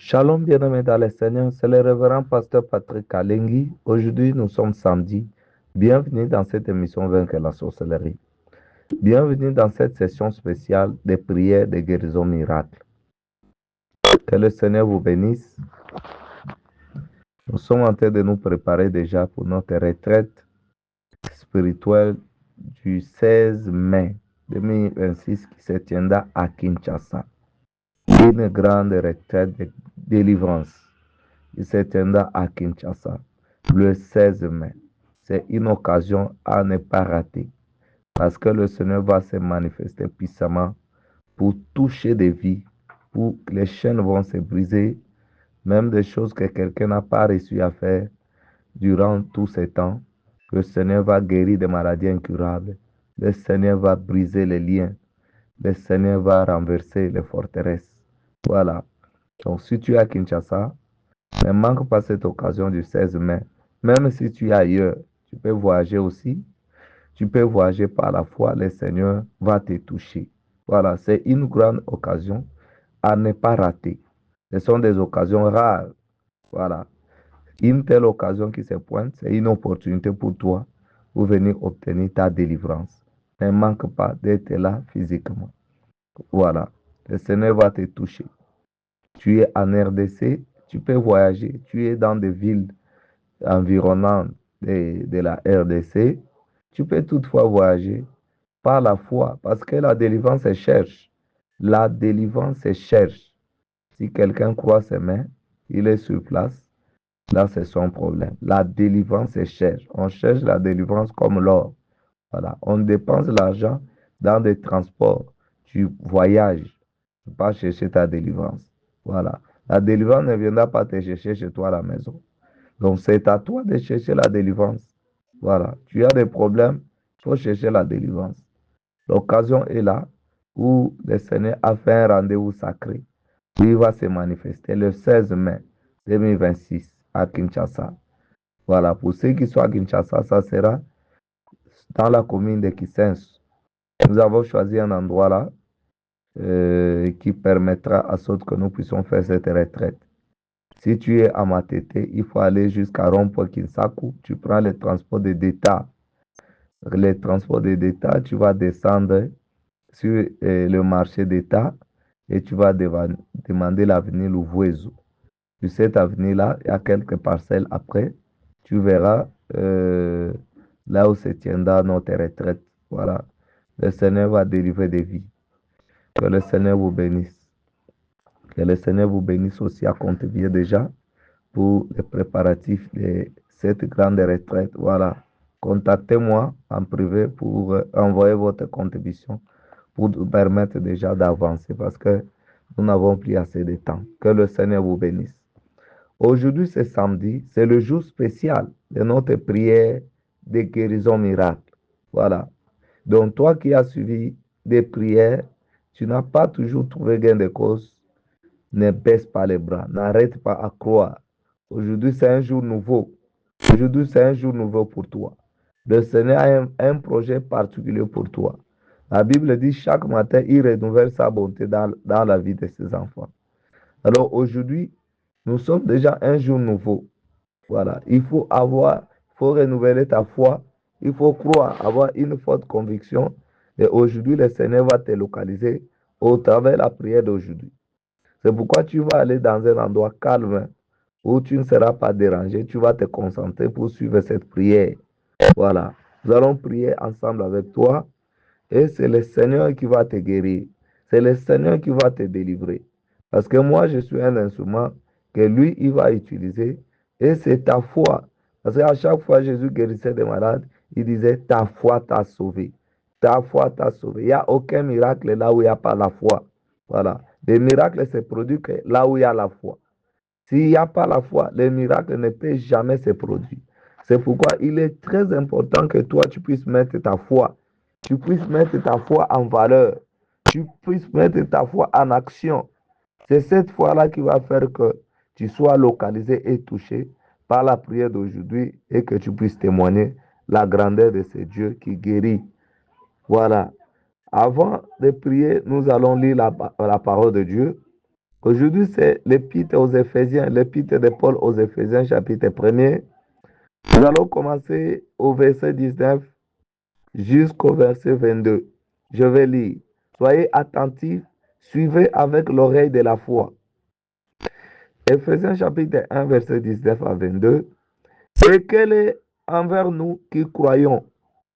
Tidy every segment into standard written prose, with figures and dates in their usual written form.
Shalom, bien-aimés dans le Seigneur, c'est le révérend pasteur Patrick Kalengui. Aujourd'hui, nous sommes samedi. Bienvenue dans cette émission Vaincre la sorcellerie. Bienvenue dans cette session spéciale des prières de guérison miracle. Que le Seigneur vous bénisse. Nous sommes en train de nous préparer déjà pour notre retraite spirituelle du 16 mai 2026 qui se tiendra à Kinshasa. Une grande retraite de délivrance. Il se tiendra à Kinshasa le 16 mai. C'est une occasion à ne pas rater parce que le Seigneur va se manifester puissamment pour toucher des vies, pour que les chaînes vont se briser, même des choses que quelqu'un n'a pas réussi à faire durant tous ces temps. Le Seigneur va guérir des maladies incurables. Le Seigneur va briser les liens. Le Seigneur va renverser les forteresses. Voilà. Donc, si tu es à Kinshasa, ne manque pas cette occasion du 16 mai. Même si tu es ailleurs, tu peux voyager aussi. Tu peux voyager par la foi. Le Seigneur va te toucher. Voilà, c'est une grande occasion à ne pas rater. Ce sont des occasions rares. Voilà. Une telle occasion qui se pointe, c'est une opportunité pour toi pour venir obtenir ta délivrance. Ne manque pas d'être là physiquement. Voilà. Le Seigneur va te toucher. Tu es en RDC, tu peux voyager. Tu es dans des villes environnantes de la RDC. Tu peux toutefois voyager par la foi parce que la délivrance se cherche. La délivrance se cherche. Si quelqu'un croit ses mains, il est sur place. Là, c'est son problème. La délivrance se cherche. On cherche la délivrance comme l'or. Voilà. On dépense l'argent dans des transports. Tu voyages. Tu vas chercher ta délivrance. Voilà. La délivrance ne viendra pas te chercher chez toi à la maison. Donc, c'est à toi de chercher la délivrance. Voilà. Tu as des problèmes, il faut chercher la délivrance. L'occasion est là où le Seigneur a fait un rendez-vous sacré. Il va se manifester le 16 mai 2026 à Kinshasa. Voilà. Pour ceux qui sont à Kinshasa, ça sera dans la commune de Kisens. Nous avons choisi un endroit là qui permettra à ce que nous puissions faire cette retraite. Si tu es à Matete, il faut aller jusqu'à Rond-Point Kinsaku. Tu prends le transport de d'État. Le transport de d'État, tu vas descendre sur le marché d'État et tu vas demander l'avenue Louvoiseau. Sur cette avenue-là, il y a quelques parcelles après. Tu verras là où se tiendra notre retraite. Voilà. Le Seigneur va délivrer des vies. Que le Seigneur vous bénisse. Que le Seigneur vous bénisse aussi à contribuer déjà pour les préparatifs de cette grande retraite. Voilà. Contactez-moi en privé pour envoyer votre contribution pour nous permettre déjà d'avancer parce que nous n'avons plus assez de temps. Que le Seigneur vous bénisse. Aujourd'hui, c'est samedi, c'est le jour spécial de notre prière de guérison miracle. Voilà. Donc, toi qui as suivi des prières, tu n'as pas toujours trouvé gain de cause, ne baisse pas les bras, n'arrête pas à croire. Aujourd'hui, c'est un jour nouveau. Aujourd'hui, c'est un jour nouveau pour toi. Le Seigneur a un projet particulier pour toi. La Bible dit chaque matin, il renouvelle sa bonté dans la vie de ses enfants. Alors aujourd'hui, nous sommes déjà un jour nouveau. Voilà. Il faut renouveler ta foi. Il faut croire, avoir une forte conviction. Et aujourd'hui, le Seigneur va te localiser au travers de la prière d'aujourd'hui. C'est pourquoi tu vas aller dans un endroit calme où tu ne seras pas dérangé. Tu vas te concentrer pour suivre cette prière. Voilà. Nous allons prier ensemble avec toi. Et c'est le Seigneur qui va te guérir. C'est le Seigneur qui va te délivrer. Parce que moi, je suis un instrument que lui, il va utiliser. Et c'est ta foi. Parce qu'à chaque fois, Jésus guérissait des malades, il disait, ta foi t'a sauvé. Ta foi t'a sauvé. Il n'y a aucun miracle là où il n'y a pas la foi. Voilà. Les miracles se produisent là où il y a la foi. S'il n'y a pas la foi, les miracles ne peuvent jamais se produire. C'est pourquoi il est très important que toi, tu puisses mettre ta foi. Tu puisses mettre ta foi en valeur. Tu puisses mettre ta foi en action. C'est cette foi-là qui va faire que tu sois localisé et touché par la prière d'aujourd'hui et que tu puisses témoigner la grandeur de ce Dieu qui guérit. Voilà. Avant de prier, nous allons lire la parole de Dieu Aujourd'hui, c'est l'épître aux Éphésiens, l'épître de Paul aux Éphésiens, chapitre 1er. Nous allons commencer au verset 19 jusqu'au verset 22. Je vais lire. Soyez attentifs, suivez avec l'oreille de la foi. Éphésiens chapitre 1, verset 19 à 22. Et quel est envers nous qui croyons?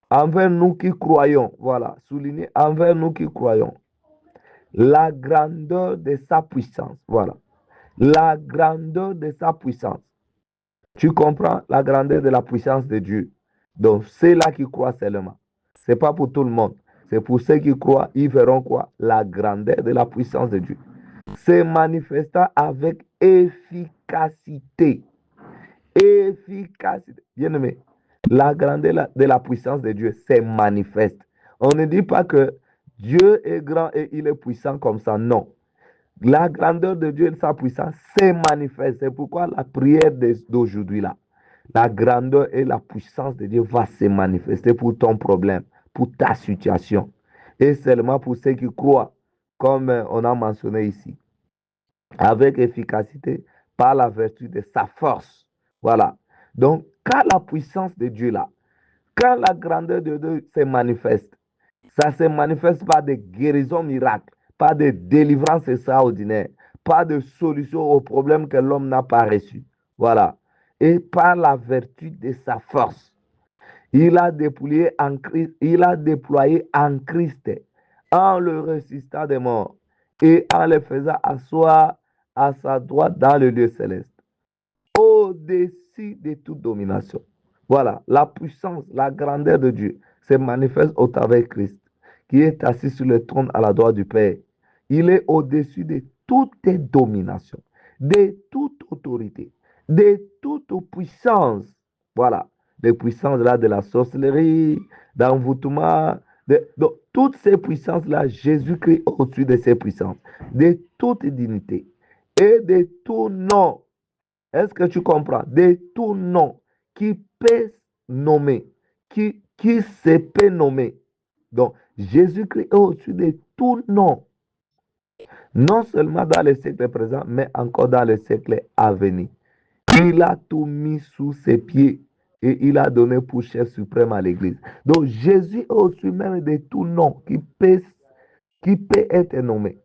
Envers nous qui croyons, voilà, souligné, envers nous qui croyons. La grandeur de sa puissance, voilà. La grandeur de sa puissance. Tu comprends la grandeur de la puissance de Dieu. Donc, c'est là qui croient seulement. Ce n'est pas pour tout le monde. C'est pour ceux qui croient, ils verront quoi? La grandeur de la puissance de Dieu. C'est manifestant avec efficacité. Efficacité. Bien aimé, la grandeur de la puissance de Dieu, c'est manifeste. On ne dit pas que Dieu est grand et il est puissant comme ça. Non. La grandeur de Dieu et sa puissance, c'est manifeste. C'est pourquoi la prière d'aujourd'hui, là, la grandeur et la puissance de Dieu va se manifester pour ton problème, pour ta situation. Et seulement pour ceux qui croient, comme on a mentionné ici, avec efficacité, par la vertu de sa force. Voilà. Donc, quand la puissance de Dieu là, quand la grandeur de Dieu se manifeste, ça se manifeste par des guérisons miracles, par des délivrances extraordinaires, par des solutions aux problèmes que l'homme n'a pas reçus. Voilà. Et par la vertu de sa force. Il a déployé en Christ, en le ressuscitant des morts et en le faisant asseoir à sa droite dans le lieu céleste, au-dessus de toute domination. Voilà, la puissance, la grandeur de Dieu se manifeste au travers de Christ, qui est assis sur le trône à la droite du Père. Il est au-dessus de toute domination, de toute autorité, de toute puissance. Voilà, les puissances là de la sorcellerie, d'envoûtement, donc, toutes ces puissances-là, Jésus-Christ au-dessus de ces puissances, de toute dignité et de tout nom. Est-ce que tu comprends? De tout nom qui peut nommer, qui se peut nommer. Donc, Jésus-Christ est au-dessus de tout nom. Non seulement dans le siècle présent, mais encore dans le siècle à venir. Il a tout mis sous ses pieds et il a donné pour chef suprême à l'Église. Donc, Jésus est au-dessus même de tout nom qui peut être nommé.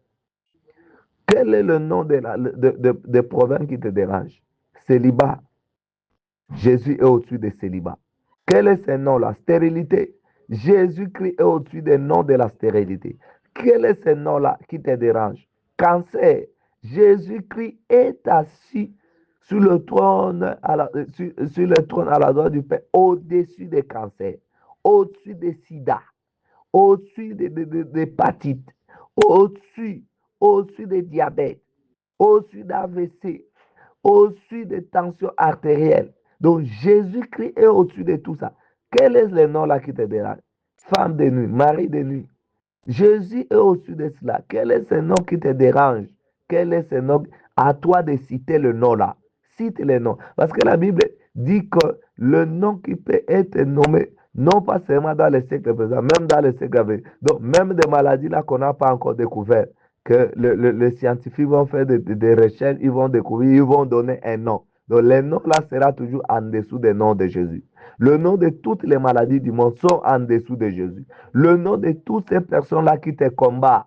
Quel est le nom de problème qui te dérange? Célibat. Jésus est au-dessus des célibats. Quel est ce nom-là? Stérilité. Jésus-Christ est au-dessus des noms de la stérilité. Quel est ce nom-là qui te dérange? Cancer. Jésus-Christ est assis sur le trône sur le trône à la droite du Père, au-dessus des cancers, au-dessus des sida, au-dessus des hépatites, au-dessus, au-dessus des diabètes, au-dessus d'AVC, au-dessus des tensions artérielles. Donc Jésus-Christ est au-dessus de tout ça. Quel est le nom là qui te dérange? Femme de nuit, mari de nuit. Jésus est au-dessus de cela. Quel est ce nom qui te dérange? Quel est ce nom? À toi de citer le nom là. Cite le nom. Parce que la Bible dit que le nom qui peut être nommé, non pas seulement dans le siècle présent, même dans le siècle à venir. Donc, même des maladies là qu'on n'a pas encore découvertes, que les scientifiques vont faire des recherches, ils vont découvrir, ils vont donner un nom. Donc, le nom là sera toujours en dessous des noms de Jésus. Le nom de toutes les maladies du monde sont en dessous de Jésus. Le nom de toutes ces personnes-là qui te combattent,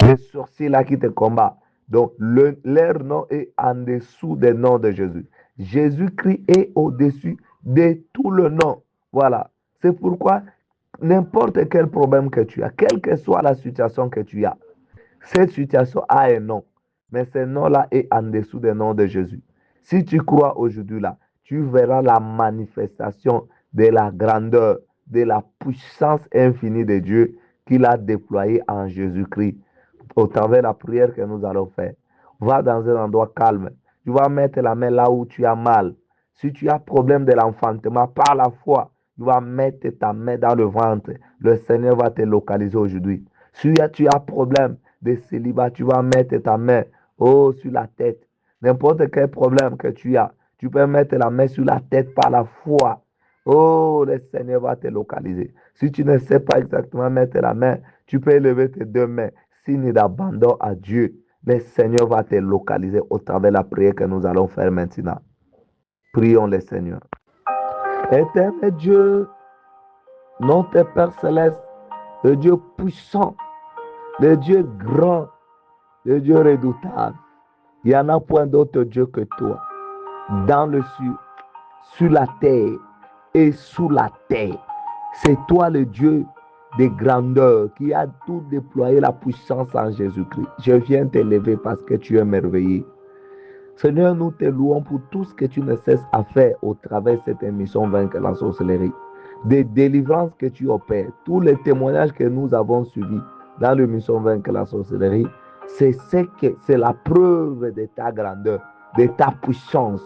les sorciers-là qui te combattent. Donc, leur nom est en dessous des noms de Jésus. Jésus-Christ est au-dessus de tout le nom. Voilà. C'est pourquoi n'importe quel problème que tu as, quelle que soit la situation que tu as, cette situation a un nom. Mais ce nom-là est en dessous des noms de Jésus. Si tu crois aujourd'hui là, tu verras la manifestation de la grandeur, de la puissance infinie de Dieu qu'il a déployée en Jésus-Christ au travers de la prière que nous allons faire. Va dans un endroit calme. Tu vas mettre la main là où tu as mal. Si tu as problème de l'enfantement, par la foi, tu vas mettre ta main dans le ventre. Le Seigneur va te localiser aujourd'hui. Si tu as problème de célibat, tu vas mettre ta main sur la tête. N'importe quel problème que tu as, tu peux mettre la main sur la tête par la foi. Oh, le Seigneur va te localiser. Si tu ne sais pas exactement mettre la main, tu peux lever tes deux mains, signe d'abandon à Dieu. le Seigneur va te localiser au travers de la prière que nous allons faire maintenant. Prions le Seigneur. Éternel Dieu, notre Père céleste, le Dieu puissant, le Dieu grand, le Dieu redoutable. Il n'y en a point d'autre Dieu que toi. Dans le ciel, sur la terre et sous la terre. C'est toi le Dieu des grandeurs qui a tout déployé la puissance en Jésus-Christ. Je viens t'élever parce que tu es merveilleux. Seigneur, nous te louons pour tout ce que tu ne cesses à faire au travers de cette émission Vaincre la sorcellerie. Des délivrances que tu opères, tous les témoignages que nous avons suivis dans l'émission Vaincre la sorcellerie, c'est la preuve de ta grandeur, de ta puissance,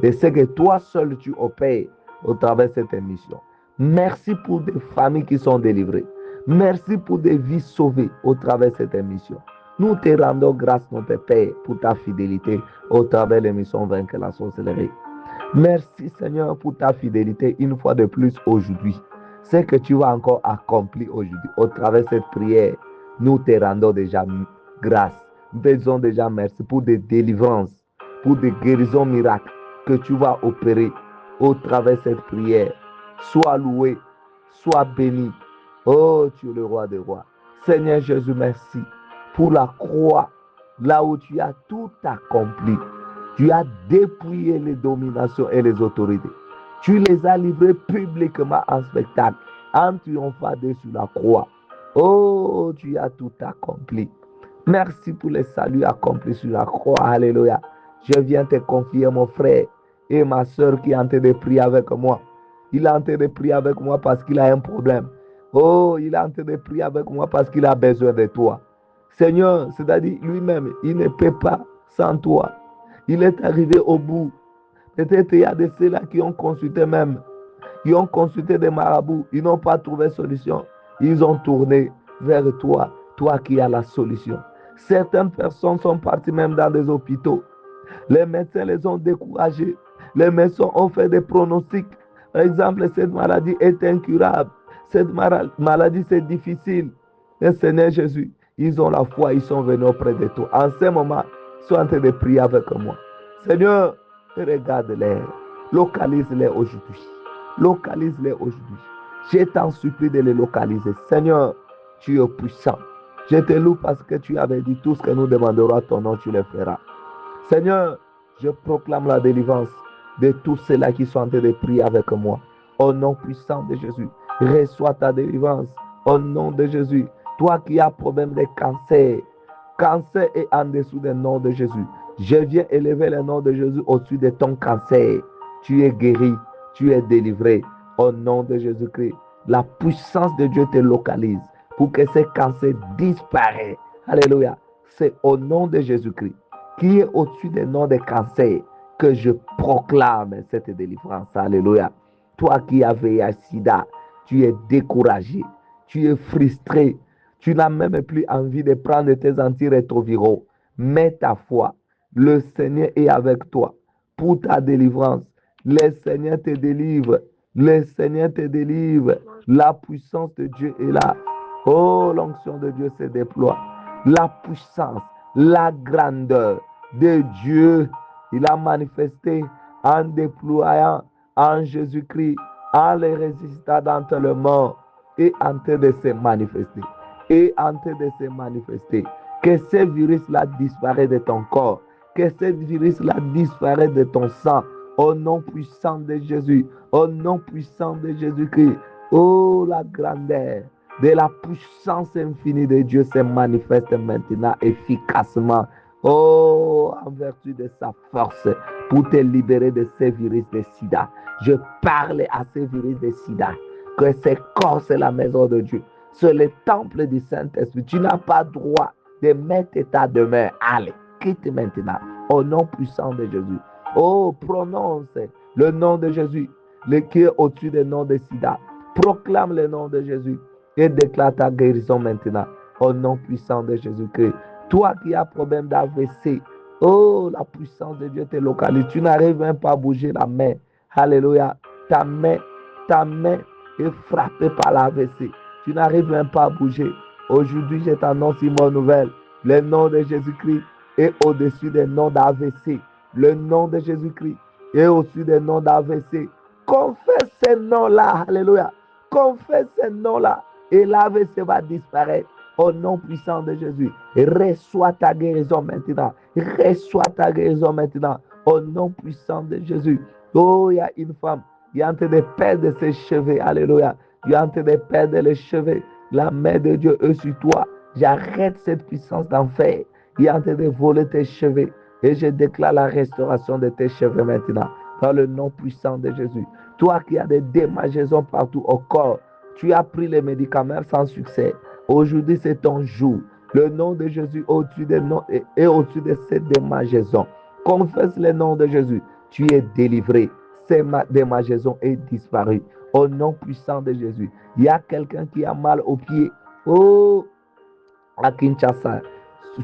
de ce que toi seul tu opères au travers de cette émission. Merci pour des familles qui sont délivrées. Merci pour des vies sauvées au travers de cette émission. Nous te rendons grâce, notre Père, pour ta fidélité au travers de l'émission Vaincre la sorcellerie. Merci, Seigneur, pour ta fidélité une fois de plus aujourd'hui. Ce que tu vas encore accomplir aujourd'hui au travers de cette prière, nous te rendons déjà grâce. Nous te disons déjà merci pour des délivrances, pour des guérisons miracles que tu vas opérer au travers de cette prière. Sois loué, sois béni. Oh, tu es le roi des rois. Seigneur Jésus, merci pour la croix, là où tu as tout accompli. Tu as dépouillé les dominations et les autorités. Tu les as livrées publiquement en spectacle, en triomphant sur la croix. Oh, tu as tout accompli. Merci pour les saluts accomplis sur la croix. Alléluia. Je viens te confier mon frère et ma soeur qui est en train de prier avec moi. Il est en train de prier avec moi parce qu'il a un problème. Oh, il est en train de prier avec moi parce qu'il a besoin de toi. Seigneur, c'est-à-dire lui-même, il ne peut pas sans toi. Il est arrivé au bout. Peut-être il y a de ceux-là qui ont consulté même. Ils ont consulté des marabouts. Ils n'ont pas trouvé solution. Ils ont tourné vers toi. Toi qui as la solution. Certaines personnes sont parties même dans des hôpitaux. Les médecins les ont découragés. Les médecins ont fait des pronostics. Par exemple, cette maladie est incurable. Cette maladie, c'est difficile. Mais Seigneur Jésus, ils ont la foi, ils sont venus auprès de toi. En ce moment, ils sont en train de prier avec moi. Seigneur, regarde-les. Localise-les aujourd'hui. Localise-les aujourd'hui. Je t'en supplie de les localiser. Seigneur, tu es puissant. Je te loue parce que tu avais dit tout ce que nous demanderons à ton nom, tu le feras. Seigneur, je proclame la délivrance de tous ceux-là qui sont en train de prier avec moi. Au nom puissant de Jésus, reçois ta délivrance. Au nom de Jésus, toi qui as problème de cancer, cancer est en dessous du nom de Jésus. Je viens élever le nom de Jésus au-dessus de ton cancer. Tu es guéri, tu es délivré. Au nom de Jésus-Christ, la puissance de Dieu te localise pour que ce cancer disparaisse. Alléluia. C'est au nom de Jésus-Christ qui est au-dessus des noms des cancers que je proclame cette délivrance. Alléluia. Toi qui as VIH-Sida, tu es découragé, tu es frustré, tu n'as même plus envie de prendre tes antirétroviraux. Mets ta foi. Le Seigneur est avec toi pour ta délivrance. Le Seigneur te délivre. Le Seigneur te délivre. La puissance de Dieu est là. Oh, l'onction de Dieu se déploie. La puissance, la grandeur de Dieu, il a manifesté en déployant en Jésus-Christ, en les résistant d'entre le mort et en train de se manifester. Et en train de se manifester. Que ce virus-là disparaisse de ton corps. Que ce virus-là disparaisse de ton sang. Au nom puissant de Jésus. Au nom puissant de Jésus-Christ. Oh, la grandeur de la puissance infinie de Dieu se manifeste maintenant efficacement. Oh, en vertu de sa force pour te libérer de ces virus de sida. Je parle à ces virus de sida que ce corps, c'est la maison de Dieu. C'est le temple du Saint-Esprit. Tu n'as pas droit de mettre ta demeure. Allez, quitte maintenant au nom puissant de Jésus. Oh, prononce le nom de Jésus, le qui est au-dessus du nom de sida. Proclame le nom de Jésus et déclare ta guérison maintenant au nom puissant de Jésus-Christ. Toi qui as problème d'AVC, oh, la puissance de Dieu te localise. Tu n'arrives même pas à bouger la main. Alléluia. Ta main est frappée par l'AVC. Tu n'arrives même pas à bouger. Aujourd'hui, je t'annonce une bonne nouvelle. Le nom de Jésus-Christ et au-dessus des noms d'AVC. Le nom de Jésus-Christ est au-dessus des noms d'AVC. Confesse ces noms-là. Alléluia. Confesse ces noms-là. Et l'AVC va disparaître. Au nom puissant de Jésus. Reçois ta guérison maintenant. Reçois ta guérison maintenant. Au nom puissant de Jésus. Oh, il y a une femme. Il est en train de perdre ses cheveux. Alléluia. Il est en train de perdre les cheveux. La main de Dieu est sur toi. J'arrête cette puissance d'enfer. Il est en train de voler tes cheveux. Et je déclare la restauration de tes cheveux maintenant. Dans le nom puissant de Jésus. Toi qui as des démangeaisons partout au corps. Tu as pris les médicaments sans succès. Aujourd'hui, c'est ton jour. Le nom de Jésus au-dessus des noms et au-dessus de ces démangeaisons. Confesse le nom de Jésus. Tu es délivré. Ces démangeaisons est disparu. Au nom puissant de Jésus. Il y a quelqu'un qui a mal au pied. Oh, à Kinshasa,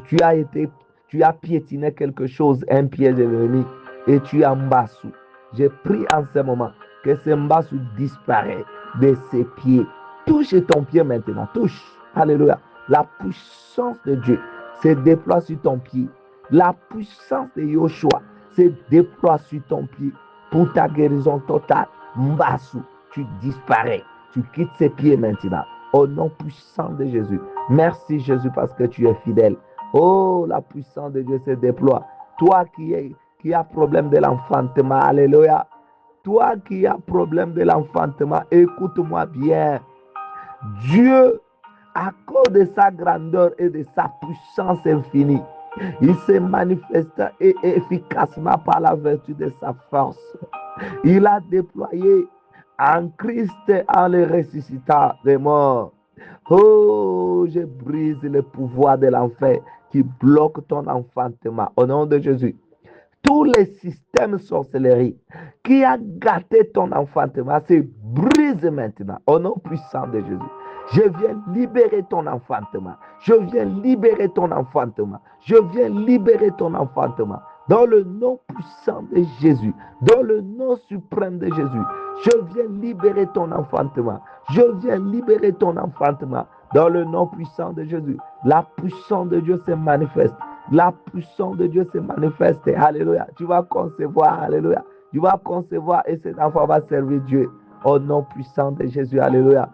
tu as piétiné quelque chose, un piège de l'ennemi, et tu es en bassou. J'ai pris en ce moment que ce bassou disparaît de ses pieds. Touche ton pied maintenant, touche. Alléluia. La puissance de Dieu se déploie sur ton pied. La puissance de Yoshua se déploie sur ton pied pour ta guérison totale. Mbassou, tu disparais. Tu quittes ses pieds maintenant. Au nom puissant de Jésus. Merci Jésus parce que tu es fidèle. Oh, la puissance de Dieu se déploie. Toi qui as problème de l'enfantement, alléluia. Toi qui as problème de l'enfantement, écoute-moi bien. Dieu, à cause de sa grandeur et de sa puissance infinie, il se manifeste efficacement par la vertu de sa force. Il a déployé en Christ en le ressuscitant des morts. Oh, je brise le pouvoir de l'enfer qui bloque ton enfantement. Au nom de Jésus, tous les systèmes sorcellerie qui a gâté ton enfantement se brise maintenant. Au nom puissant de Jésus. Je viens libérer ton enfantement. Je viens libérer ton enfantement. Je viens libérer ton enfantement. Dans le nom puissant de Jésus. Dans le nom suprême de Jésus. Je viens libérer ton enfantement. Je viens libérer ton enfantement. Dans le nom puissant de Jésus. La puissance de Dieu se manifeste. La puissance de Dieu se manifeste. Alléluia. Tu vas concevoir. Alléluia. Tu vas concevoir et cet enfant va servir Dieu. Au nom puissant de Jésus. Alléluia.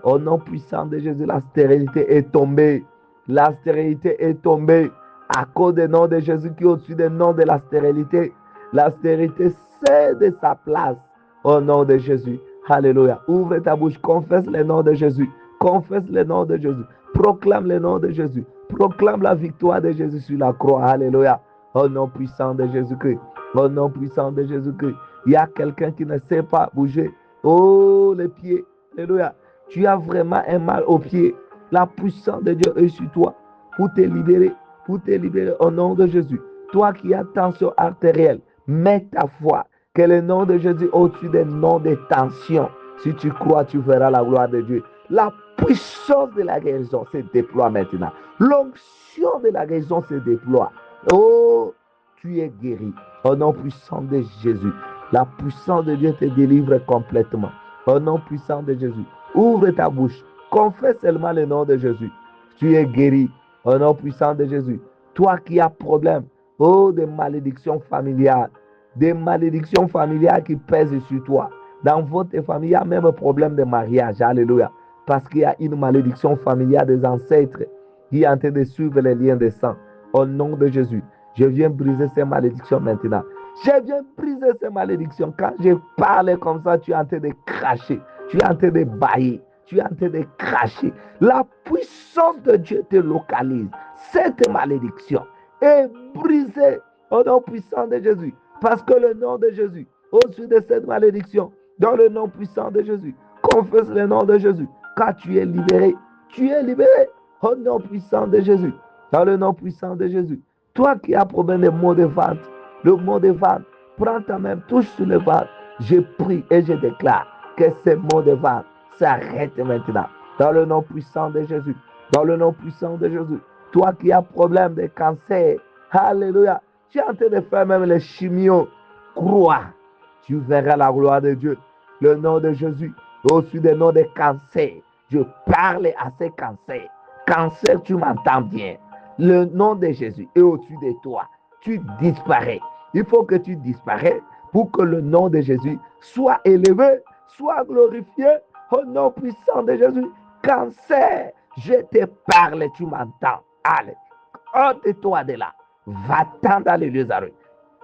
Au nom puissant de Jésus, la stérilité est tombée. La stérilité est tombée. À cause du nom de Jésus qui est au-dessus du nom de la stérilité. La stérilité cède sa place. Au nom de Jésus. Alléluia. Ouvre ta bouche. Confesse le nom de Jésus. Confesse le nom de Jésus. Proclame le nom de Jésus. Proclame la victoire de Jésus sur la croix. Alléluia. Au nom puissant de Jésus-Christ. Au nom puissant de Jésus-Christ. Il y a quelqu'un qui ne sait pas bouger. Oh, les pieds. Alléluia. Tu as vraiment un mal au pied. La puissance de Dieu est sur toi pour te libérer. Pour te libérer au nom de Jésus. Toi qui as tension artérielle, mets ta foi. Que le nom de Jésus au-dessus des noms de tension. Si tu crois, tu verras la gloire de Dieu. La puissance de la guérison se déploie maintenant. L'onction de la guérison se déploie. Oh, tu es guéri. Au nom puissant de Jésus. La puissance de Dieu te délivre complètement. Au nom puissant de Jésus. Ouvre ta bouche. Confesse seulement le nom de Jésus. Tu es guéri. Au nom puissant de Jésus. Toi qui as problème. Oh, des malédictions familiales. Des malédictions familiales qui pèsent sur toi. Dans votre famille, il y a même un problème de mariage. Alléluia. Parce qu'il y a une malédiction familiale des ancêtres qui est en train de suivre les liens de sang. Au nom de Jésus, je viens briser ces malédictions maintenant. Je viens briser ces malédictions. Quand je parle comme ça, tu es en train de cracher. Tu es en train de bailler. Tu es en train de cracher. La puissance de Dieu te localise. Cette malédiction est brisée au nom puissant de Jésus. Parce que le nom de Jésus, au-dessus de cette malédiction, dans le nom puissant de Jésus, confesse le nom de Jésus. Quand tu es libéré, tu es libéré au nom puissant de Jésus. Dans le nom puissant de Jésus. Toi qui as problème de maux de ventre, le mot de ventre, prends ta main, touche sur le ventre. Je prie et je déclare que ces maux de ventre s'arrêtent maintenant. Dans le nom puissant de Jésus. Dans le nom puissant de Jésus. Toi qui as problème de cancer, alléluia. Tu es en train de faire même les chimios. Crois. Tu verras la gloire de Dieu. Le nom de Jésus. Au-dessus des noms de cancer. Je parle à ces cancers. Cancer, tu m'entends bien. le nom de Jésus est au-dessus de toi. Tu disparais. Il faut que tu disparaisses pour que le nom de Jésus soit élevé, soit glorifié au nom puissant de Jésus. Cancer, je te parle, tu m'entends. Allez, ôte-toi de là. Va-t'en dans les lieux arrêtés.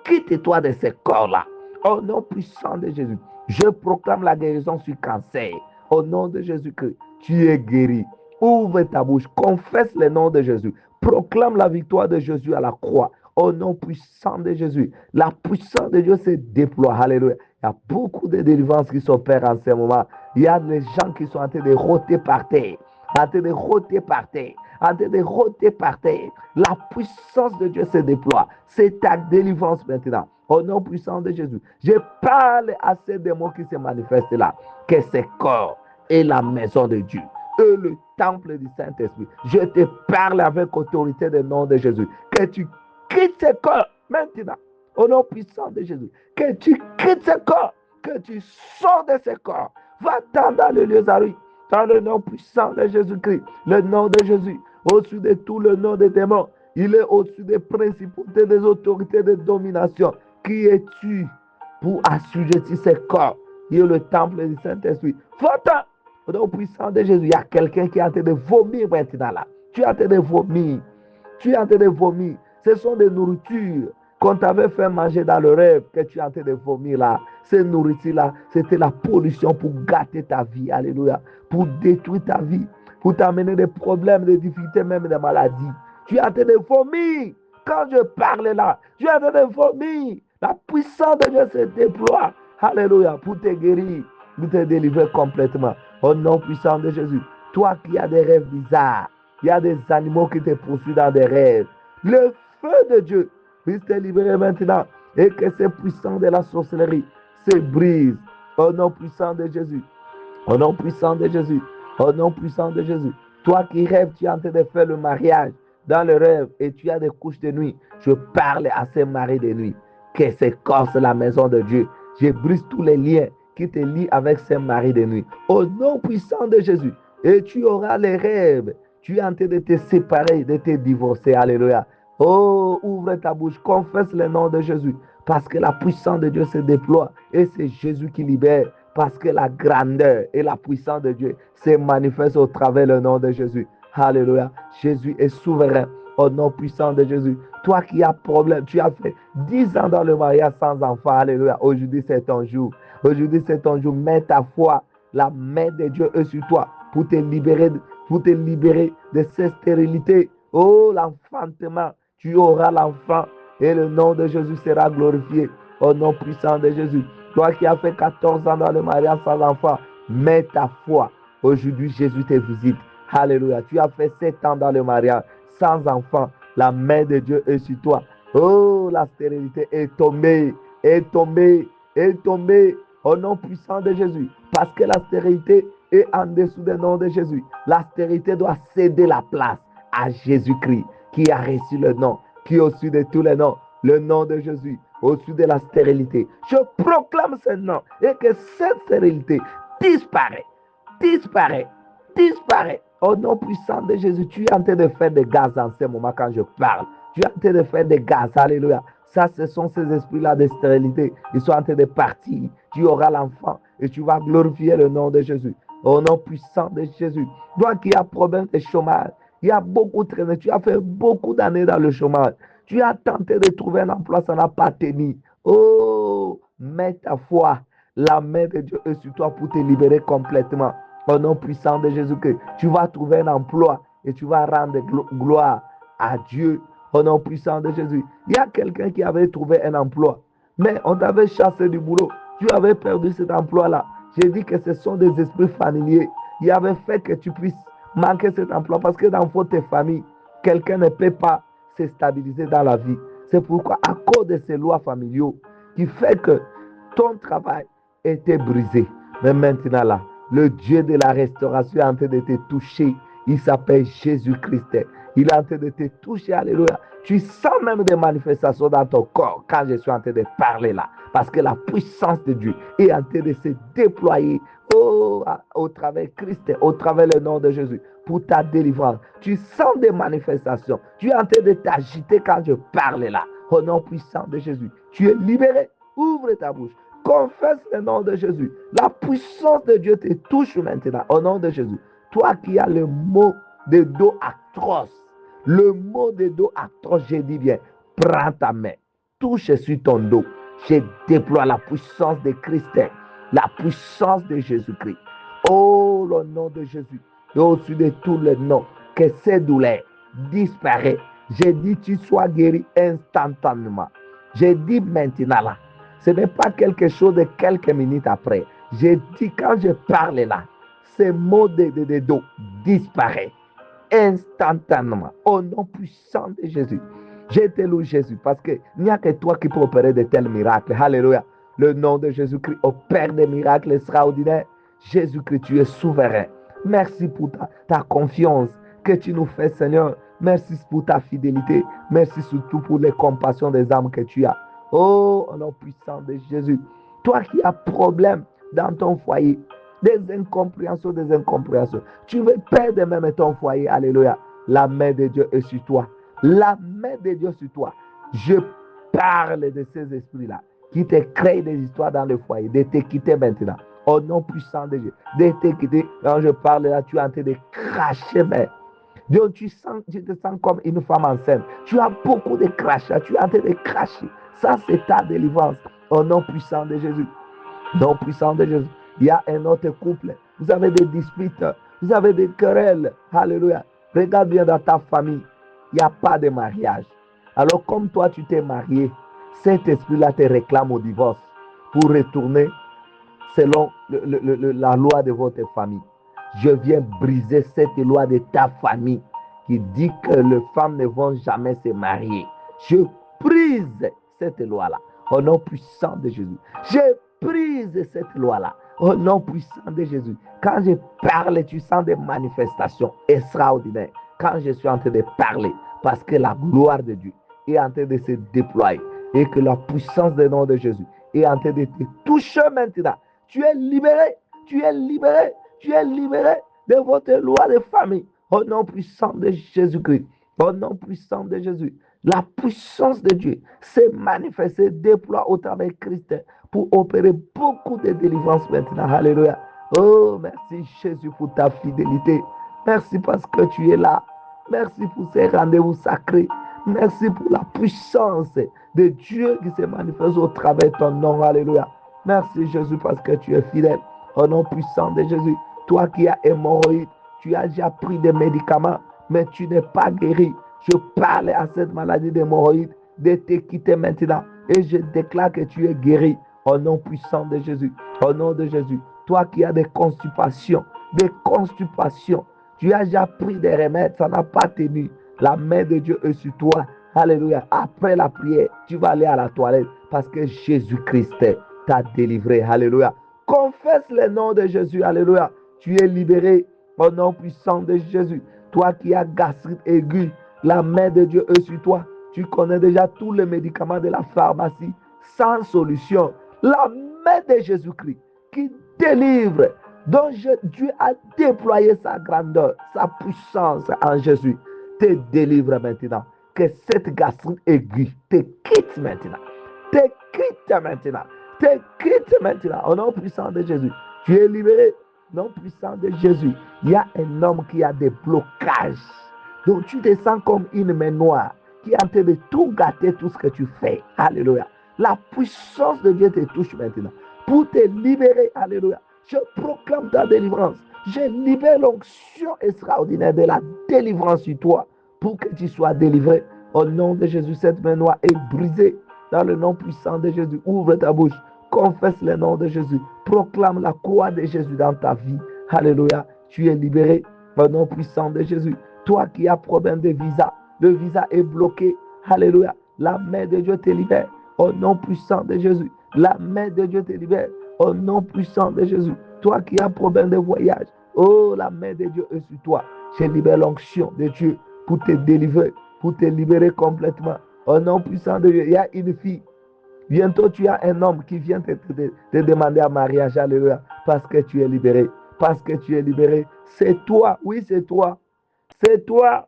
Quitte-toi de ce corps-là. Au nom puissant de Jésus, je proclame la guérison sur cancer. Au nom de Jésus-Christ, tu es guéri. Ouvre ta bouche, confesse le nom de Jésus. Proclame la victoire de Jésus à la croix. Au nom puissant de Jésus, la puissance de Dieu se déploie. Alléluia. Il y a beaucoup de délivrances qui s'opèrent en ce moment. Il y a des gens qui sont en train de rôter par terre. En train de rôter par terre. En train de rôter par terre. La puissance de Dieu se déploie. C'est ta délivrance maintenant. Au nom puissant de Jésus, je parle à ces démons qui se manifestent là. Que ce corps est la maison de Dieu. Et le temple du Saint-Esprit. Je te parle avec autorité du nom de Jésus. Que tu quittes ce corps maintenant. Au nom puissant de Jésus. Que tu quittes ce corps. Que tu sors de ce corps. Va-t'en dans le lieu aride. Dans le nom puissant de Jésus-Christ. Le nom de Jésus. Au-dessus de tout le nom des démons. Il est au-dessus des principautés, des autorités de domination. Qui es-tu pour assujettir ce corps? Il est le temple du Saint-Esprit. Va-t'en. Au nom puissant de Jésus, il y a quelqu'un qui est en train de vomir maintenant là. Tu es en train de vomir. Tu es en train de vomir. Ce sont des nourritures qu'on t'avait fait manger dans le rêve que tu es en train de vomir là. Ces nourritures-là, c'était la pollution pour gâter ta vie. Alléluia. Pour détruire ta vie. Pour t'amener des problèmes, des difficultés, même des maladies. Tu es en train de vomir. Quand je parle là, tu es en train de vomir. La puissance de Dieu se déploie. Alléluia. Pour te guérir, pour te délivrer complètement. Au nom puissant de Jésus. Toi qui as des rêves bizarres. Il y a des animaux qui te poursuivent dans des rêves. Le feu de Dieu puisse te libérer maintenant. Et que ces puissants de la sorcellerie se brisent. Au nom puissant de Jésus. Au nom puissant de Jésus. Au nom puissant de Jésus. Toi qui rêves, tu es en train de faire le mariage dans le rêve et tu as des couches de nuit. Je parle à ces maris de nuit. Que s'écorce la maison de Dieu. Je brise tous les liens qui te lient avec ces maris de nuit. Au nom puissant de Jésus. Et tu auras les rêves. Tu es en train de te séparer, de te divorcer. Alléluia. Oh, ouvre ta bouche. Confesse le nom de Jésus. Parce que la puissance de Dieu se déploie. Et c'est Jésus qui libère. Parce que la grandeur et la puissance de Dieu se manifestent au travers du nom de Jésus. Alléluia. Jésus est souverain. Au nom puissant de Jésus. Toi qui as problème, tu as fait 10 ans dans le mariage sans enfant. Alléluia. Aujourd'hui, c'est ton jour. Aujourd'hui, c'est ton jour. Mets ta foi. La main de Dieu est sur toi pour te libérer de cette stérilité. Oh, l'enfantement. Tu auras l'enfant et le nom de Jésus sera glorifié. Au nom puissant de Jésus. Toi qui as fait 14 ans dans le mariage sans enfant, mets ta foi. Aujourd'hui, Jésus te visite. Alléluia. Tu as fait 7 ans dans le mariage sans enfant. La main de Dieu est sur toi. Oh, la stérilité est tombée, est tombée, est tombée au nom puissant de Jésus. Parce que la stérilité est en dessous du nom de Jésus. La stérilité doit céder la place à Jésus-Christ qui a reçu le nom, qui est au-dessus de tous les noms. Le nom de Jésus, au-dessus de la stérilité. Je proclame ce nom et que cette stérilité disparaît, disparaît, disparaît. Au nom puissant de Jésus, tu es en train de faire des gaz en ce moment quand je parle. Tu es en train de faire des gaz. Alléluia. Ça, ce sont ces esprits-là de stérilité. Ils sont en train de partir. Tu auras l'enfant et tu vas glorifier le nom de Jésus. Au nom puissant de Jésus. Toi qui as problème de chômage, il y a beaucoup traîné. Tu as fait beaucoup d'années dans le chômage. Tu as tenté de trouver un emploi, ça n'a pas tenu. Oh, mets ta foi. La main de Dieu est sur toi pour te libérer complètement. Au nom puissant de Jésus-Christ, tu vas trouver un emploi et tu vas rendre gloire à Dieu. Au nom puissant de Jésus. Il y a quelqu'un qui avait trouvé un emploi, mais on t'avait chassé du boulot. Tu avais perdu cet emploi-là. J'ai dit que ce sont des esprits familiers. Il avait fait que tu puisses manquer cet emploi parce que dans votre famille, quelqu'un ne peut pas se stabiliser dans la vie. C'est pourquoi, à cause de ces lois familiaux, qui fait que ton travail était brisé. Mais maintenant là, le Dieu de la restauration est en train de te toucher. Il s'appelle Jésus-Christ. Il est en train de te toucher. Alléluia. Tu sens même des manifestations dans ton corps quand je suis en train de parler là. Parce que la puissance de Dieu est en train de se déployer. Oh, au travers Christ, au travers le nom de Jésus, pour ta délivrance. Tu sens des manifestations. Tu es en train de t'agiter quand je parle là. Au nom puissant de Jésus, tu es libéré. Ouvre ta bouche. Confesse le nom de Jésus. La puissance de Dieu te touche maintenant. Au nom de Jésus. Toi qui as le mot de dos atroce. Le mot de dos atroce, j'ai dit bien. Prends ta main. Touche sur ton dos. Je déploie la puissance de Christ. La puissance de Jésus-Christ. Oh, le nom de Jésus. Et au-dessus de tous les noms, que ces douleurs disparaissent. J'ai dit, tu sois guéri instantanément. J'ai dit maintenant là. Ce n'est pas quelque chose de quelques minutes après. J'ai dit, quand je parle là, ces mots de dos disparaissent instantanément. Au nom puissant de Jésus. Je te loue Jésus parce qu'il n'y a que toi qui peux opérer de tels miracles. Alléluia. Le nom de Jésus-Christ opère des miracles extraordinaires. Jésus-Christ, tu es souverain. Merci pour ta confiance que tu nous fais, Seigneur. Merci pour ta fidélité. Merci surtout pour les compassions des âmes que tu as. Oh, au nom puissant de Jésus. Toi qui as problème dans ton foyer, des incompréhensions. Tu veux perdre même ton foyer. Alléluia. La main de Dieu est sur toi. La main de Dieu sur toi. Je parle de ces esprits-là qui te créent des histoires dans le foyer, de te quitter maintenant. Au nom puissant de Dieu. De te quitter. Quand je parle là, tu es en train de cracher, mais donc tu te sens comme une femme enceinte. Tu as beaucoup de crachats. Tu es en train de cracher. Ça, c'est ta délivrance. Au nom puissant de Jésus. Nom puissant de Jésus. Il y a un autre couple. Vous avez des disputes. Vous avez des querelles. Alléluia. Regarde bien dans ta famille. Il n'y a pas de mariage. Alors, comme toi, tu t'es marié, cet esprit-là te réclame au divorce pour retourner selon la loi de votre famille. Je viens briser cette loi de ta famille qui dit que les femmes ne vont jamais se marier. Je brise cette loi-là au nom puissant de Jésus. Je brise cette loi-là au nom puissant de Jésus. Quand je parle, tu sens des manifestations extraordinaires. Quand je suis en train de parler, parce que la gloire de Dieu est en train de se déployer et que la puissance du nom de Jésus est en train de te toucher maintenant. Tu es libéré, tu es libéré, tu es libéré de votre loi de famille. Au nom puissant de Jésus-Christ, au nom puissant de Jésus, la puissance de Dieu s'est manifestée, déploie au travers de Christ pour opérer beaucoup de délivrance maintenant. Alléluia. Oh, merci Jésus pour ta fidélité. Merci parce que tu es là. Merci pour ces rendez-vous sacrés. Merci pour la puissance de Dieu qui se manifeste au travers de ton nom. Alléluia. Merci Jésus parce que tu es fidèle. Au nom puissant de Jésus, toi qui as hémorroïde, tu as déjà pris des médicaments, mais tu n'es pas guéri. Je parle à cette maladie d'hémorroïde de te quitter maintenant. Et je déclare que tu es guéri. Au nom puissant de Jésus. Au nom de Jésus. Toi qui as des constipations, tu as déjà pris des remèdes, ça n'a pas tenu. La main de Dieu est sur toi. Alléluia. Après la prière, tu vas aller à la toilette parce que Jésus-Christ t'a délivré. Alléluia. Confesse le nom de Jésus. Alléluia. Tu es libéré au nom puissant de Jésus. Toi qui as gastrite aiguë, la main de Dieu est sur toi. Tu connais déjà tous les médicaments de la pharmacie sans solution. La main de Jésus-Christ qui délivre, dont Dieu a déployé sa grandeur, sa puissance en Jésus, te délivre maintenant. Que cette gastrite aiguë te quitte maintenant. Te quitte maintenant. Te quitte maintenant. Au nom puissant de Jésus. Tu es libéré. Au nom puissant de Jésus. Il y a un homme qui a des blocages. Donc tu te sens comme une main noire qui est en train de tout gâter tout ce que tu fais. Alléluia. La puissance de Dieu te touche maintenant. Pour te libérer. Alléluia. Je proclame ta délivrance. Je libère l'onction extraordinaire de la délivrance sur toi pour que tu sois délivré. Au nom de Jésus, cette main noire est brisée. Dans le nom puissant de Jésus, ouvre ta bouche. Confesse le nom de Jésus. Proclame la croix de Jésus dans ta vie. Alléluia. Tu es libéré. Au nom puissant de Jésus. Toi qui as problème de visa, le visa est bloqué. Alléluia. La main de Dieu te libère. Au nom puissant de Jésus. La main de Dieu te libère. Au nom puissant de Jésus. Toi qui as problème de voyage. Oh, la main de Dieu est sur toi. Je libère l'onction de Dieu pour te délivrer, pour te libérer complètement. Au nom puissant de Dieu, il y a une fille. Bientôt, tu as un homme qui vient te demander en mariage. Alléluia. parce que tu es libéré. Parce que tu es libéré. C'est toi. Oui, c'est toi. C'est toi.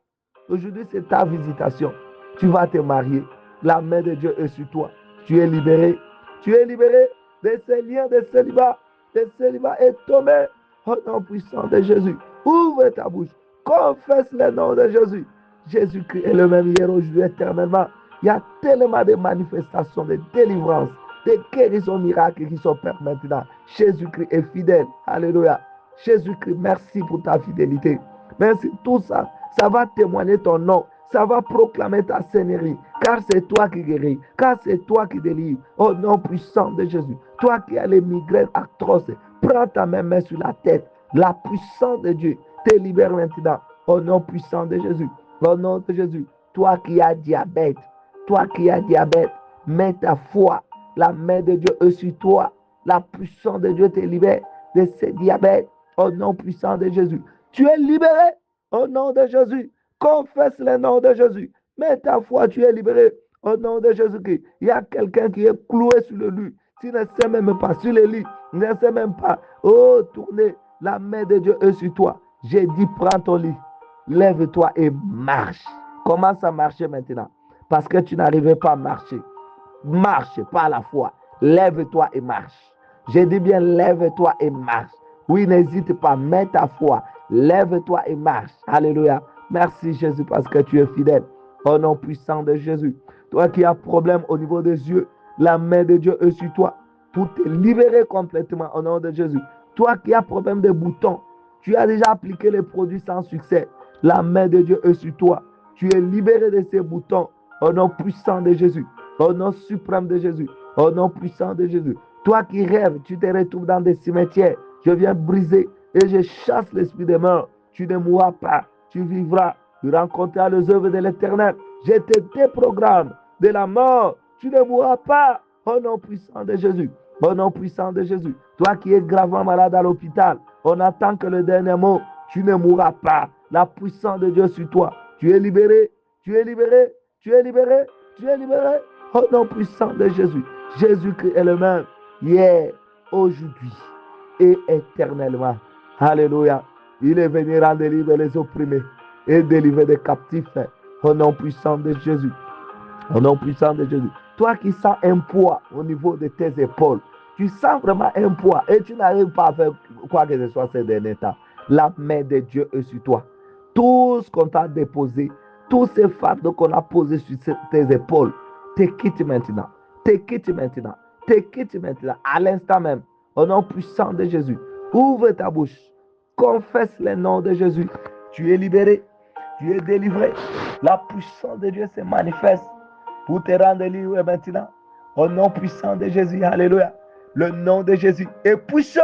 Aujourd'hui, c'est ta visitation. Tu vas te marier. La main de Dieu est sur toi. Tu es libéré. Tu es libéré de ces liens de célibat. Le célibat est tombé au nom puissant de Jésus. Ouvre ta bouche. Confesse le nom de Jésus. Jésus-Christ est le même hier, aujourd'hui, éternellement. Il y a tellement de manifestations de délivrance, de guérisons miracles qui s'opèrent maintenant. Jésus-Christ est fidèle. Alléluia. Jésus-Christ, merci pour ta fidélité. Merci. Tout ça, ça va témoigner ton nom. Ça va proclamer ta seigneurie. Car c'est toi qui guéris. Car c'est toi qui délivres. Au nom puissant de Jésus. Toi qui as les migraines atroces, prends ta main sur la tête. La puissance de Dieu te libère maintenant. Au nom puissant de Jésus. Au nom de Jésus. Toi qui as diabète. Toi qui as diabète. Mets ta foi. La main de Dieu est sur toi. La puissance de Dieu te libère de ce diabète. Au nom puissant de Jésus. Tu es libéré au nom de Jésus. Confesse le nom de Jésus. Mets ta foi, tu es libéré au nom de Jésus-Christ. Il y a quelqu'un qui est cloué sur le lit. Tu ne sais même pas, sur le lit, ne sais même pas. Oh, tournez, la main de Dieu est sur toi. J'ai dit, prends ton lit, lève-toi et marche. Commence à marcher maintenant. Parce que tu n'arrivais pas à marcher. Marche par la foi. Lève-toi et marche. J'ai dit bien, lève-toi et marche. Oui, n'hésite pas, mets ta foi. Lève-toi et marche. Alléluia. Merci Jésus parce que tu es fidèle. Au nom puissant de Jésus. Toi qui as problème au niveau des yeux, la main de Dieu est sur toi pour te libérer complètement au nom de Jésus. Toi qui as problème de boutons, tu as déjà appliqué les produits sans succès. La main de Dieu est sur toi. Tu es libéré de ces boutons au nom puissant de Jésus. Au nom suprême de Jésus. Au nom puissant de Jésus. Toi qui rêves, tu te retrouves dans des cimetières. Je viens briser et je chasse l'esprit des morts. Tu ne mourras pas. Tu vivras. Tu rencontreras les œuvres de l'Éternel. Je te déprogramme de la mort. Tu ne mourras pas. Au nom puissant de Jésus. Au nom puissant de Jésus. Toi qui es gravement malade à l'hôpital, on attend que le dernier mot. Tu ne mourras pas. La puissance de Dieu sur toi. Tu es libéré. Tu es libéré. Tu es libéré. Tu es libéré. Au nom puissant de Jésus. Jésus-Christ est le même. Hier, aujourd'hui et éternellement. Alléluia. Il est venu rendre libre les opprimés et délivrer les captifs. Au nom puissant de Jésus. Au nom puissant de Jésus. Toi qui sens un poids au niveau de tes épaules, tu sens vraiment un poids et tu n'arrives pas à faire quoi que ce soit ces derniers temps. La main de Dieu est sur toi. Tout ce qu'on t'a déposé, tous ces fardeaux qu'on a posés sur tes épaules, te quitte maintenant. Te quitte maintenant. Te quitte maintenant. À l'instant même. Au nom puissant de Jésus. Ouvre ta bouche. Confesse le nom de Jésus. Tu es libéré. Tu es délivré. La puissance de Dieu se manifeste pour te rendre libre maintenant. Au nom puissant de Jésus. Alléluia. Le nom de Jésus est puissant.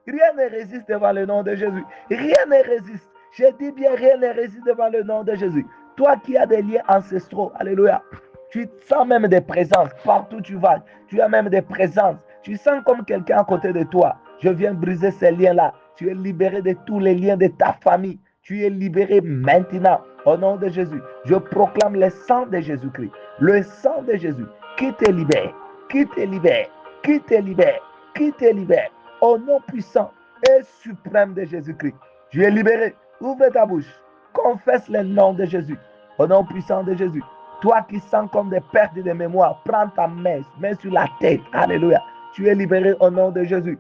Rien ne résiste devant le nom de Jésus. Rien ne résiste. Je dis bien, rien ne résiste devant le nom de Jésus. Toi qui as des liens ancestraux. Alléluia. Tu sens même des présences. Partout où tu vas, tu as même des présences. Tu sens comme quelqu'un à côté de toi. Je viens briser ces liens-là. Tu es libéré de tous les liens de ta famille. Tu es libéré maintenant. Au nom de Jésus, je proclame le sang de Jésus-Christ. Le sang de Jésus qui te libère, qui te libère, qui te libère, qui te libère. Au nom puissant et suprême de Jésus-Christ. Tu es libéré. Ouvre ta bouche. Confesse le nom de Jésus. Au nom puissant de Jésus. Toi qui sens comme des pertes de mémoire, prends ta main, mets sur la tête. Alléluia. Tu es libéré au nom de Jésus.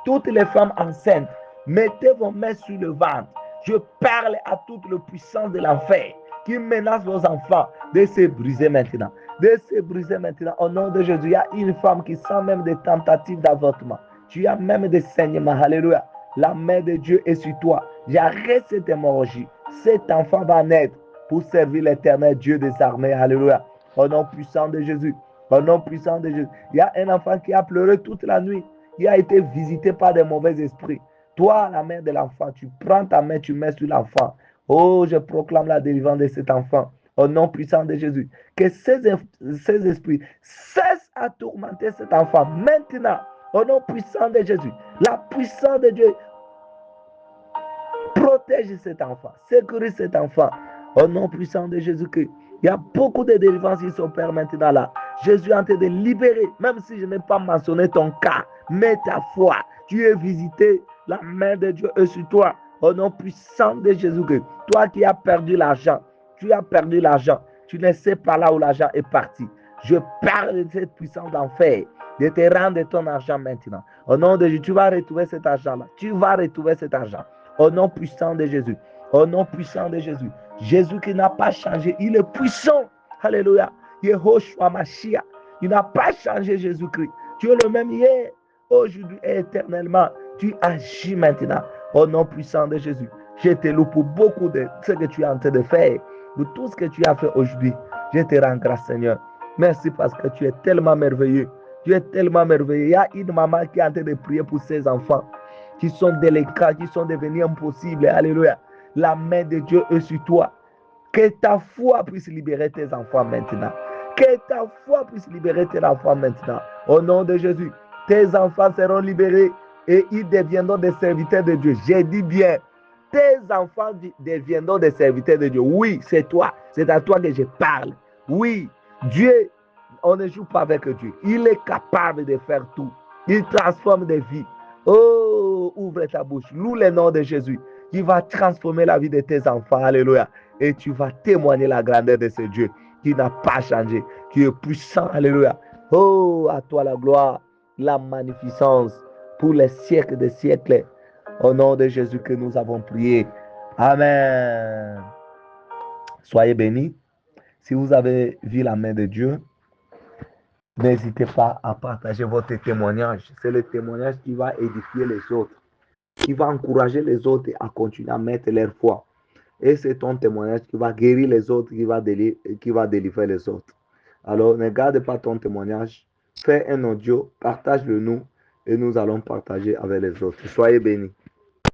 Toutes les femmes enceintes, mettez vos mains sur le ventre. Je parle à toute la puissance de l'enfer qui menace vos enfants de se briser maintenant. De se briser maintenant. Au nom de Jésus, il y a une femme qui sent même des tentatives d'avortement. Tu as même des saignements. Alléluia. La main de Dieu est sur toi. J'arrête cette hémorragie. Cet enfant va naître pour servir l'éternel Dieu des armées. Alléluia. Au nom puissant de Jésus. Au nom puissant de Jésus. Il y a un enfant qui a pleuré toute la nuit. Il a été visité par des mauvais esprits. Toi, la mère de l'enfant, tu prends ta main, tu mets sur l'enfant. Oh, je proclame la délivrance de cet enfant. Au nom puissant de Jésus. Que ces esprits cessent à tourmenter cet enfant. Maintenant, au nom puissant de Jésus. La puissance de Dieu protège cet enfant. Sécurise cet enfant. Au nom puissant de Jésus-Christ. Il y a beaucoup de délivrances qui s'opèrent maintenant là. Jésus est en train de libérer, même si je n'ai pas mentionné ton cas, mets ta foi. Tu es visité, la main de Dieu est sur toi. Au nom puissant de Jésus-Christ. Toi qui as perdu l'argent, tu as perdu l'argent. Tu ne sais pas là où l'argent est parti. Je parle de cette puissance d'enfer, de te rendre ton argent maintenant. Au nom de Jésus, tu vas retrouver cet argent-là. Tu vas retrouver cet argent. Au nom puissant de Jésus. Au nom puissant de Jésus. Jésus qui n'a pas changé, il est puissant. Alléluia. Yehoshua Mashiach. Il n'a pas changé, Jésus-Christ. Tu es le même hier, aujourd'hui et éternellement. Tu agis maintenant. Au nom puissant de Jésus. Je te loue pour beaucoup de ce que tu es en train de faire. Pour tout ce que tu as fait aujourd'hui. Je te rends grâce, Seigneur. Merci parce que tu es tellement merveilleux. Tu es tellement merveilleux. Il y a une maman qui est en train de prier pour ses enfants qui sont délicats, qui sont devenus impossibles. Alléluia. La main de Dieu est sur toi. Que ta foi puisse libérer tes enfants maintenant. Que ta foi puisse libérer tes enfants maintenant. Au nom de Jésus, tes enfants seront libérés et ils deviendront des serviteurs de Dieu. J'ai dit bien, tes enfants deviendront des serviteurs de Dieu. Oui, c'est toi. C'est à toi que je parle. Oui, Dieu, on ne joue pas avec Dieu. Il est capable de faire tout. Il transforme des vies. Oh, ouvre ta bouche. Loue le nom de Jésus. Il va transformer la vie de tes enfants. Alléluia. Et tu vas témoigner la grandeur de ce Dieu qui n'a pas changé, qui est puissant. Alléluia. Oh, à toi la gloire, la magnificence pour les siècles des siècles. Au nom de Jésus que nous avons prié. Amen. Soyez bénis. Si vous avez vu la main de Dieu, n'hésitez pas à partager votre témoignage. C'est le témoignage qui va édifier les autres, qui va encourager les autres à continuer à mettre leur foi. Et c'est ton témoignage qui va guérir les autres, qui va délivrer les autres. Alors, ne garde pas ton témoignage. Fais un audio, partage-le nous et nous allons partager avec les autres. Soyez bénis.